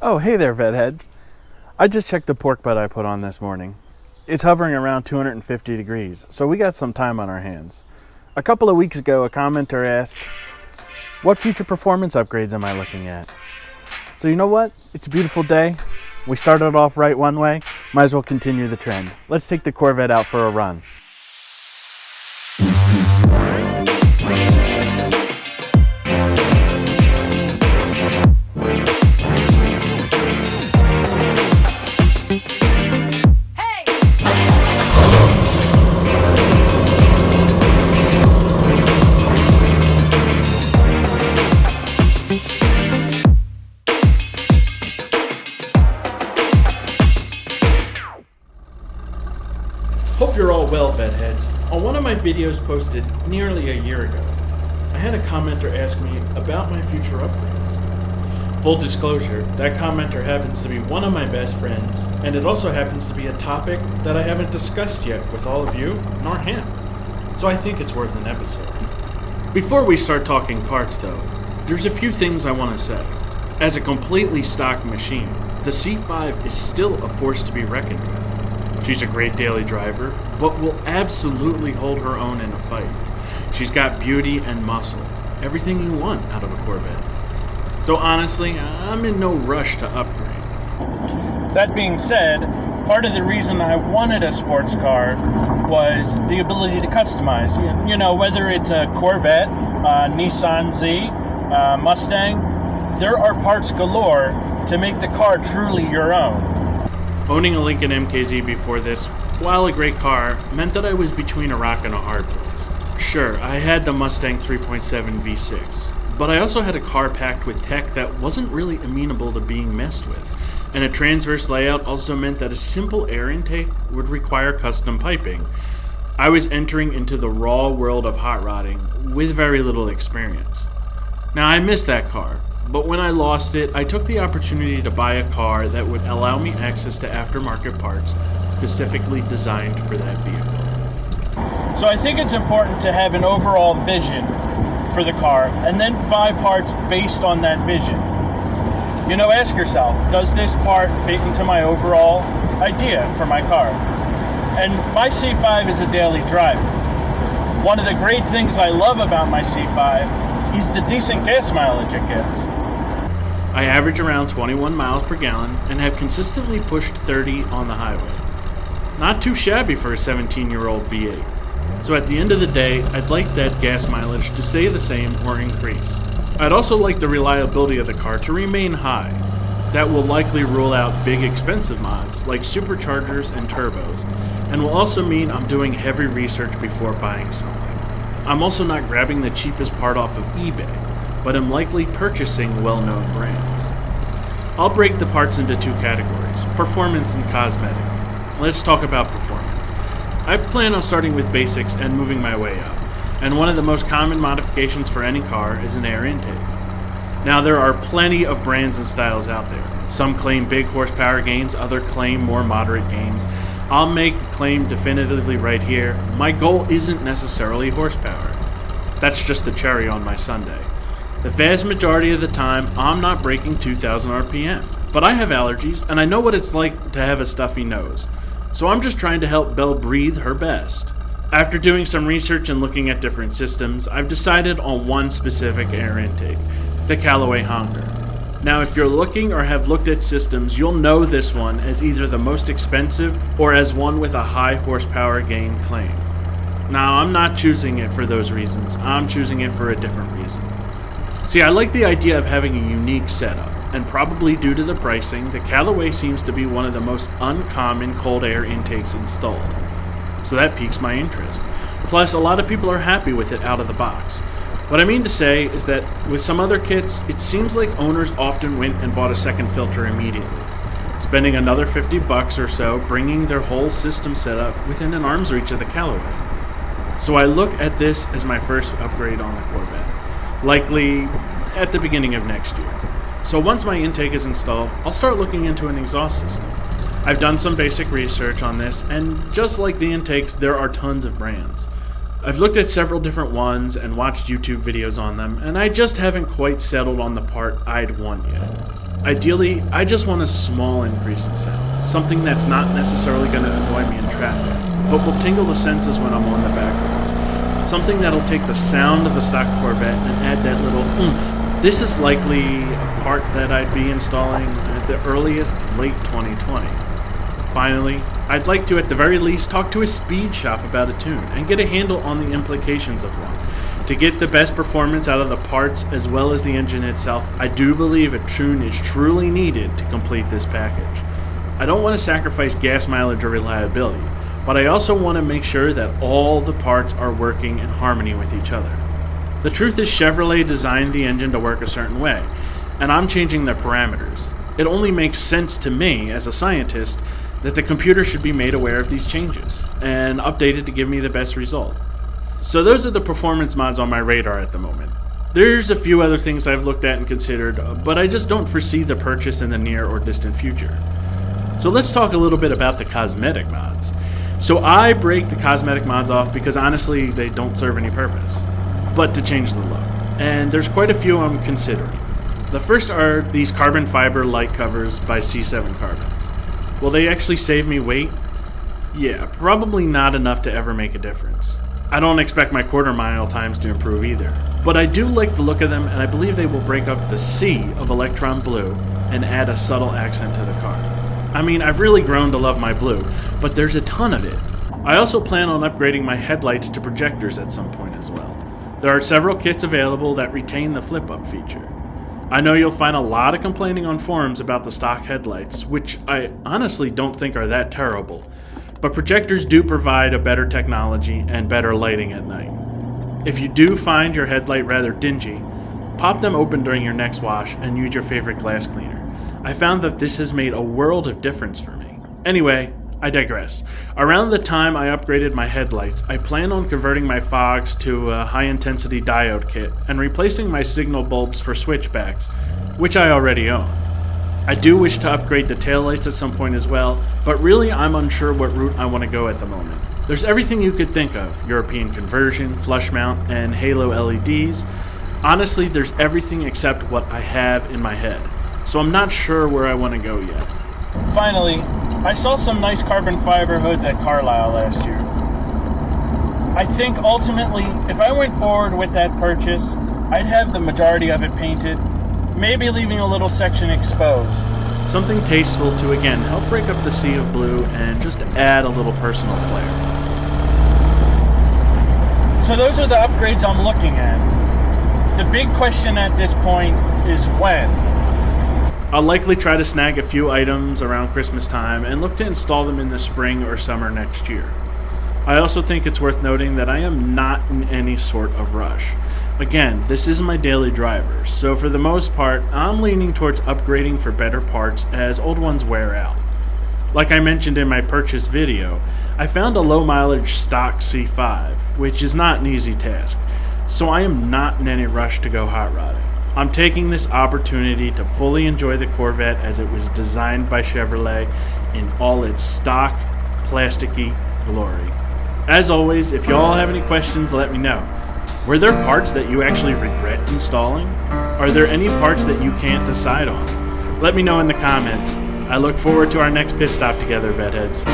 Oh, hey there, vet heads. I just checked the pork butt I put on this morning. It's hovering around 250 degrees, so we got some time on our hands. A couple of weeks ago, a commenter asked, what future performance upgrades am I looking at? So you know what? It's a beautiful day. We started off right one way. Might as well continue the trend. Let's take the Corvette out for a run. Hope you're all well, vet heads. On one of my videos posted nearly a year ago, I had a commenter ask me about my future upgrades. Full disclosure, that commenter happens to be one of my best friends, and it also happens to be a topic that I haven't discussed yet with all of you, nor him. So I think it's worth an episode. Before we start talking parts though, there's a few things I want to say. As a completely stock machine, the C5 is still a force to be reckoned with. She's a great daily driver, but will absolutely hold her own in a fight. She's got beauty and muscle, everything you want out of a Corvette. So honestly, I'm in no rush to upgrade. That being said, part of the reason I wanted a sports car was the ability to customize. You know, whether it's a Corvette, Nissan Z, Mustang, there are parts galore to make the car truly your own. Owning a Lincoln MKZ before this, while a great car, meant that I was between a rock and a hard place. Sure, I had the Mustang 3.7 V6, but I also had a car packed with tech that wasn't really amenable to being messed with, and a transverse layout also meant that a simple air intake would require custom piping. I was entering into the raw world of hot rodding with very little experience. Now, I missed that car. But when I lost it, I took the opportunity to buy a car that would allow me access to aftermarket parts specifically designed for that vehicle. So I think it's important to have an overall vision for the car and then buy parts based on that vision. You know, ask yourself, does this part fit into my overall idea for my car? And my C5 is a daily driver. One of the great things I love about my C5 is the decent gas mileage it gets. I average around 21 miles per gallon and have consistently pushed 30 on the highway. Not too shabby for a 17-year-old V8. So at the end of the day, I'd like that gas mileage to stay the same or increase. I'd also like the reliability of the car to remain high. That will likely rule out big expensive mods like superchargers and turbos, and will also mean I'm doing heavy research before buying something. I'm also not grabbing the cheapest part off of eBay, but am likely purchasing well-known brands. I'll break the parts into two categories, performance and cosmetic. Let's talk about performance. I plan on starting with basics and moving my way up, and one of the most common modifications for any car is an air intake. Now, there are plenty of brands and styles out there. Some claim big horsepower gains, others claim more moderate gains. I'll make the claim definitively right here. My goal isn't necessarily horsepower. That's just the cherry on my sundae. The vast majority of the time, I'm not breaking 2,000 RPM. But I have allergies, and I know what it's like to have a stuffy nose. So I'm just trying to help Belle breathe her best. After doing some research and looking at different systems, I've decided on one specific air intake, the Callaway Hunger. Now, if you're looking or have looked at systems, you'll know this one as either the most expensive or as one with a high horsepower gain claim. Now, I'm not choosing it for those reasons. I'm choosing it for a different reason. See, I like the idea of having a unique setup, and probably due to the pricing, the Callaway seems to be one of the most uncommon cold air intakes installed. So that piques my interest. Plus, a lot of people are happy with it out of the box. What I mean to say is that with some other kits, it seems like owners often went and bought a second filter immediately, spending another $50 or so bringing their whole system setup within an arm's reach of the Callaway. So I look at this as my first upgrade on the Corvette, likely at the beginning of next year. So once my intake is installed, I'll start looking into an exhaust system. I've done some basic research on this, and just like the intakes, there are tons of brands. I've looked at several different ones and watched YouTube videos on them, and I just haven't quite settled on the part I'd want yet. Ideally, I just want a small increase in sound, something that's not necessarily going to annoy me in traffic, but will tingle the senses when I'm on the back roads. Something that'll take the sound of the stock Corvette and add that little oomph. This is likely a part that I'd be installing at the earliest late 2020. Finally, I'd like to at the very least talk to a speed shop about a tune and get a handle on the implications of one. To get the best performance out of the parts as well as the engine itself, I do believe a tune is truly needed to complete this package. I don't want to sacrifice gas mileage or reliability, but I also want to make sure that all the parts are working in harmony with each other. The truth is Chevrolet designed the engine to work a certain way, and I'm changing the parameters. It only makes sense to me as a scientist that the computer should be made aware of these changes and updated to give me the best result. So those are the performance mods on my radar at the moment. There's a few other things I've looked at and considered, but I just don't foresee the purchase in the near or distant future. So let's talk a little bit about the cosmetic mods. So I break the cosmetic mods off because honestly they don't serve any purpose, but to change the look. And there's quite a few I'm considering. The first are these carbon fiber light covers by C7 Carbon. Will they actually save me weight? Yeah, probably not enough to ever make a difference. I don't expect my quarter-mile times to improve either, but I do like the look of them and I believe they will break up the sea of electron blue and add a subtle accent to the car. I mean, I've really grown to love my blue, but there's a ton of it. I also plan on upgrading my headlights to projectors at some point as well. There are several kits available that retain the flip-up feature. I know you'll find a lot of complaining on forums about the stock headlights, which I honestly don't think are that terrible, but projectors do provide a better technology and better lighting at night. If you do find your headlight rather dingy, pop them open during your next wash and use your favorite glass cleaner. I found that this has made a world of difference for me. Anyway, I digress. Around the time I upgraded my headlights, I plan on converting my fogs to a high-intensity diode kit and replacing my signal bulbs for switchbacks, which I already own. I do wish to upgrade the taillights at some point as well, but really I'm unsure what route I want to go at the moment. There's everything you could think of: European conversion, flush mount, and halo LEDs. Honestly, there's everything except what I have in my head, so I'm not sure where I want to go yet. Finally, I saw some nice carbon fiber hoods at Carlisle last year. I think ultimately, if I went forward with that purchase, I'd have the majority of it painted, maybe leaving a little section exposed. Something tasteful to again help break up the sea of blue and just add a little personal flair. So those are the upgrades I'm looking at. The big question at this point is when. I'll likely try to snag a few items around Christmas time and look to install them in the spring or summer next year. I also think it's worth noting that I am not in any sort of rush. Again, this is my daily driver, so for the most part, I'm leaning towards upgrading for better parts as old ones wear out. Like I mentioned in my purchase video, I found a low mileage stock C5, which is not an easy task, so I am not in any rush to go hot rodding. I'm taking this opportunity to fully enjoy the Corvette as it was designed by Chevrolet in all its stock, plasticky glory. As always, if y'all have any questions, let me know. Were there parts that you actually regret installing? Are there any parts that you can't decide on? Let me know in the comments. I look forward to our next pit stop together, Vetheads.